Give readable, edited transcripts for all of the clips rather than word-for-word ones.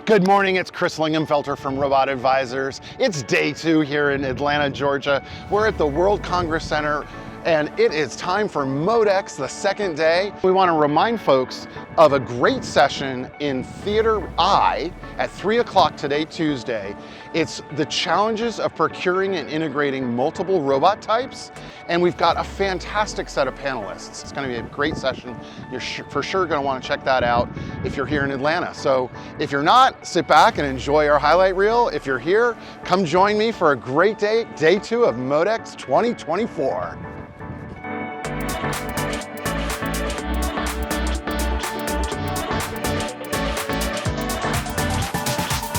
Good morning, it's Chris Lingenfelter from Robot Advisors. It's day 2 here in Atlanta, Georgia. We're at the World Congress Center and it is time for Modex, the second day. We want to remind folks of a great session in Theater I at 3 o'clock today, Tuesday. It's the challenges of procuring and integrating multiple robot types, and we've got a fantastic set of panelists. It's going to be a great session. You're for sure going to want to check that out if you're here in Atlanta. So if you're not, sit back and enjoy our highlight reel. If you're here, come join me for a great day, day 2 of Modex 2024.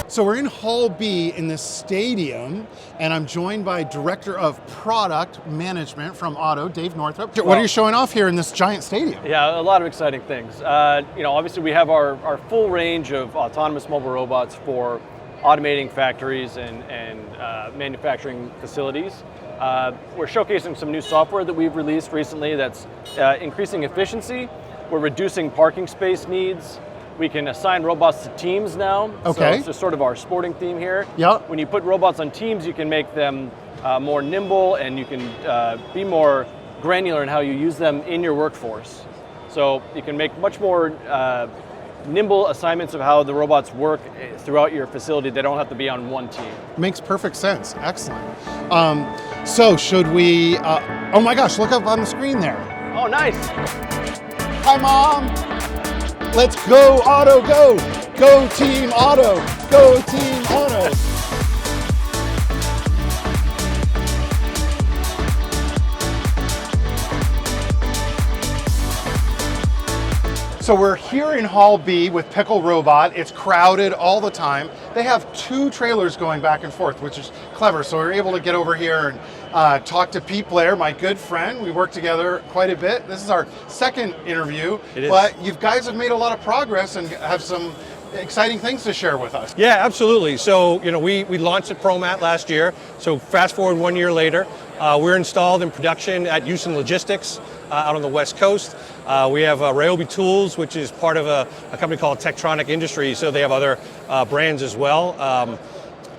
So we're in Hall B in the stadium, and I'm joined by Director of Product Management from Otto, Dave Northup. What are you showing off here in this giant stadium? Yeah, a lot of exciting things. Obviously we have our full range of autonomous mobile robots for automating factories and manufacturing facilities. We're showcasing some new software that we've released recently that's increasing efficiency. We're reducing parking space needs. We can assign robots to teams now. Okay. So it's just sort of our sporting theme here. Yep. When you put robots on teams, you can make them more nimble, and you can be more granular in how you use them in your workforce. So you can make much more nimble assignments of how the robots work throughout your facility. They don't have to be on one team. Makes perfect sense. Excellent. So should we, oh my gosh, look up on the screen there. Oh, nice. Hi, Mom. Let's go, Otto, go. Go, Team Otto. Go, Team Otto. So we're here in Hall B with Pickle Robot. It's crowded all the time. They have 2 trailers going back and forth, which is clever. So we're able to get over here and talk to Pete Blair, my good friend. We work together quite a bit. This is our second interview, but you guys have made a lot of progress and have some exciting things to share with us. Yeah, absolutely. So, we launched at ProMat last year. So fast forward 1 year later, we're installed in production at Houston Logistics out on the West Coast. We have Ryobi Tools, which is part of a company called Tektronic Industries. So they have other brands as well.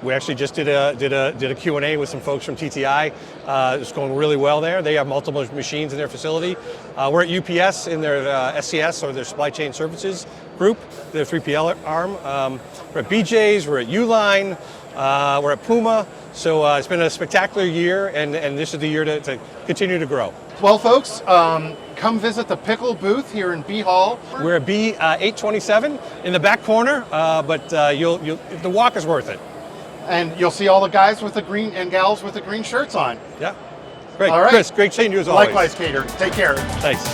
We actually just did a Q&A with some folks from TTI. It's going really well there. They have multiple machines in their facility. We're at UPS in their SCS, or their Supply Chain Services group, their 3PL arm. We're at BJ's, we're at Uline, we're at Puma. So it's been a spectacular year, and this is the year to continue to grow. Well, folks, come visit the Pickle booth here in B Hall. We're at B 827 in the back corner, but the walk is worth it. And you'll see all the guys with the green and gals with the green shirts on. Yeah, great. All right. Chris, great seeing you as always. Likewise, Peter. Take care. Thanks.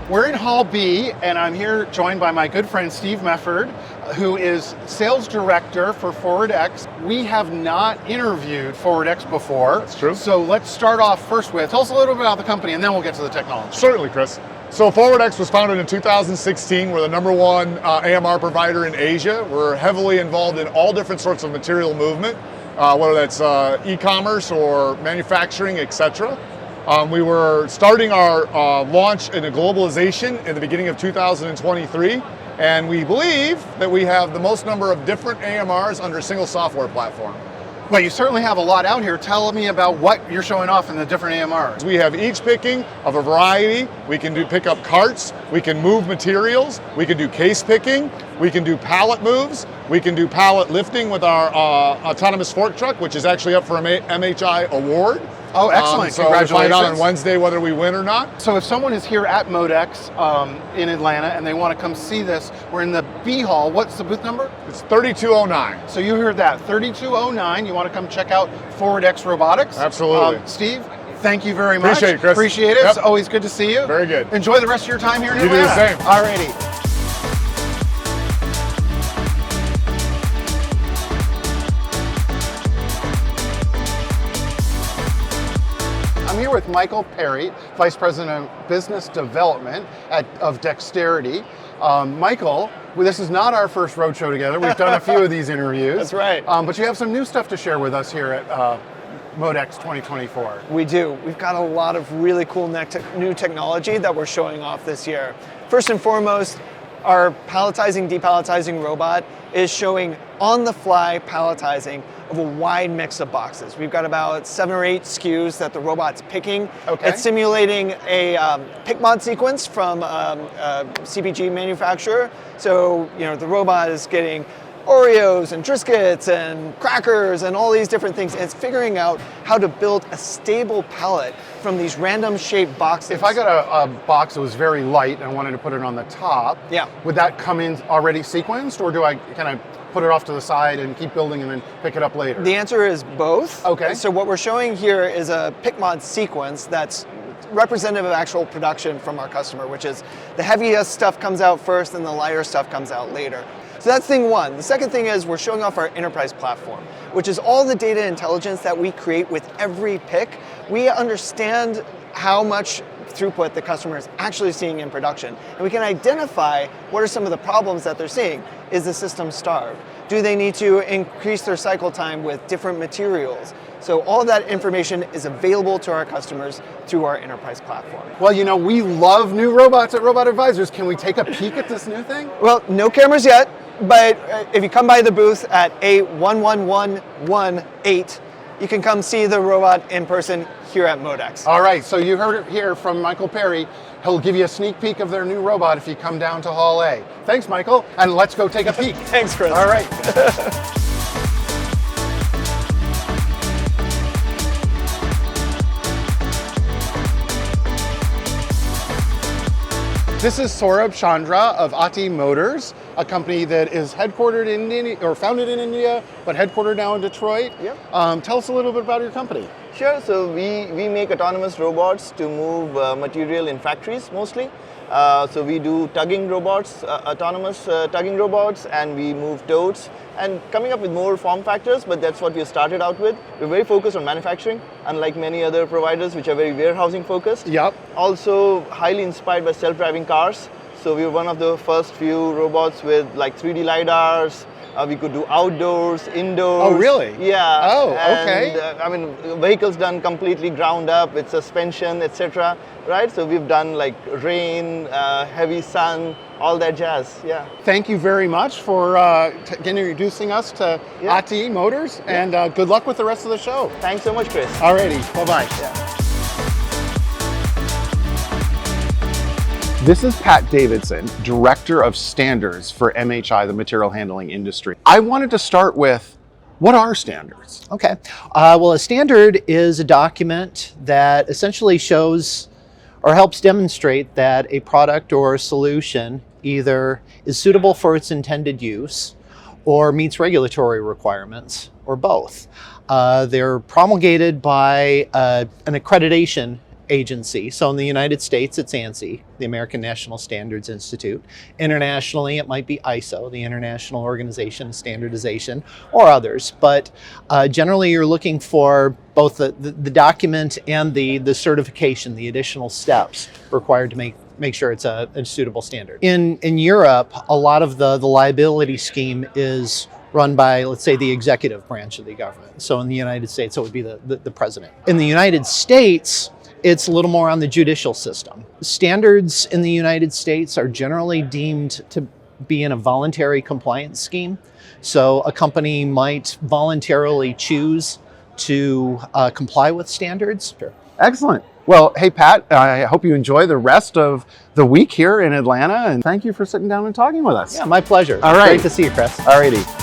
We're in Hall B, and I'm here joined by my good friend Steve Mefford, who is Sales Director for ForwardX. We have not interviewed ForwardX before. That's true. So let's start off first with, tell us a little bit about the company, and then we'll get to the technology. Certainly, Chris. So ForwardX was founded in 2016. We're the #1 AMR provider in Asia. We're heavily involved in all different sorts of material movement, whether that's e-commerce or manufacturing, etc. We were starting our launch in a globalization in the beginning of 2023, and we believe that we have the most number of different AMRs under a single software platform. Well, you certainly have a lot out here. Tell me about what you're showing off in the different AMRs. We have each picking of a variety. We can pick up carts, we can move materials, we can do case picking, we can do pallet moves, we can do pallet lifting with our autonomous fork truck, which is actually up for an MHI award. Oh, excellent. So congratulations. we'll find out on Wednesday whether we win or not. So if someone is here at Modex in Atlanta and they want to come see this, we're in the B Hall. What's the booth number? It's 3209. So you heard that, 3209. You want to come check out ForwardX Robotics? Absolutely. Steve, thank you very much. Appreciate it, Chris. Appreciate it. Yep. It's always good to see you. Very good. Enjoy the rest of your time here in You Atlanta. do the same. All righty. I'm here with Michael Perry, Vice President of Business Development of Dexterity. Michael, this is not our first roadshow together. We've done a few of these interviews. That's right. But you have some new stuff to share with us here at Modex 2024? We do. We've got a lot of really cool new technology that we're showing off this year. First and foremost, our palletizing, depalletizing robot is showing on-the-fly palletizing of a wide mix of boxes. We've got about 7 or 8 SKUs that the robot's picking. Okay. It's simulating a pick mod sequence from a CPG manufacturer. So, the robot is getting Oreos and Triscuits and crackers and all these different things. And it's figuring out how to build a stable pallet from these random shaped boxes. If I got a box that was very light and wanted to put it on the top, Yeah. would that come in already sequenced, or do I kind of put it off to the side and keep building and then pick it up later? The answer is both. Okay. So what we're showing here is a pick mod sequence that's representative of actual production from our customer, which is the heaviest stuff comes out first and the lighter stuff comes out later. So that's thing one. The second thing is we're showing off our enterprise platform, which is all the data intelligence that we create with every pick. We understand how much throughput the customer is actually seeing in production. And we can identify what are some of the problems that they're seeing. Is the system starved? Do they need to increase their cycle time with different materials? So all of that information is available to our customers through our enterprise platform. Well, we love new robots at Robot Advisors. Can we take a peek at this new thing? Well, no cameras yet, but if you come by the booth at A11118, you can come see the robot in person here at Modex. All right, so you heard it here from Michael Perry. He'll give you a sneak peek of their new robot if you come down to Hall A. Thanks, Michael, and let's go take a peek. Thanks, Chris. All right. This is Saurabh Chandra of Ati Motors, a company that is headquartered in India, or founded in India, but headquartered now in Detroit. Yep. Tell us a little bit about your company. Sure, so we make autonomous robots to move material in factories mostly. So we do tugging robots, autonomous tugging robots, and we move totes, and coming up with more form factors, but that's what we started out with. We're very focused on manufacturing, unlike many other providers which are very warehousing focused. Yep. Also highly inspired by self-driving cars. So we were one of the first few robots with like 3D LiDARs. We could do outdoors, indoors. Oh, really? Yeah. Oh, okay. And, vehicles done completely ground up with suspension, etc. Right? So we've done like rain, heavy sun, all that jazz. Yeah. Thank you very much for introducing us to Ati Motors, and good luck with the rest of the show. Thanks so much, Chris. Alrighty, bye-bye. Yeah. This is Pat Davidson, Director of Standards for MHI, the material handling industry. I wanted to start with, what are standards? Okay. Well, a standard is a document that essentially shows or helps demonstrate that a product or a solution either is suitable for its intended use or meets regulatory requirements, or both. They're promulgated by an accreditation agency. So in the United States, it's ANSI, the American National Standards Institute. Internationally, it might be ISO, the International Organization of Standardization, or others. But generally, you're looking for both the document and the certification, the additional steps required to make sure it's a suitable standard. In Europe, a lot of the liability scheme is run by, let's say, the executive branch of the government. So in the United States, it would be the president. In the United States, it's a little more on the judicial system. Standards in the United States are generally deemed to be in a voluntary compliance scheme. So a company might voluntarily choose to comply with standards. Sure. Excellent. Well, hey, Pat, I hope you enjoy the rest of the week here in Atlanta, and thank you for sitting down and talking with us. Yeah, my pleasure. All right. Great to see you, Chris. Alrighty.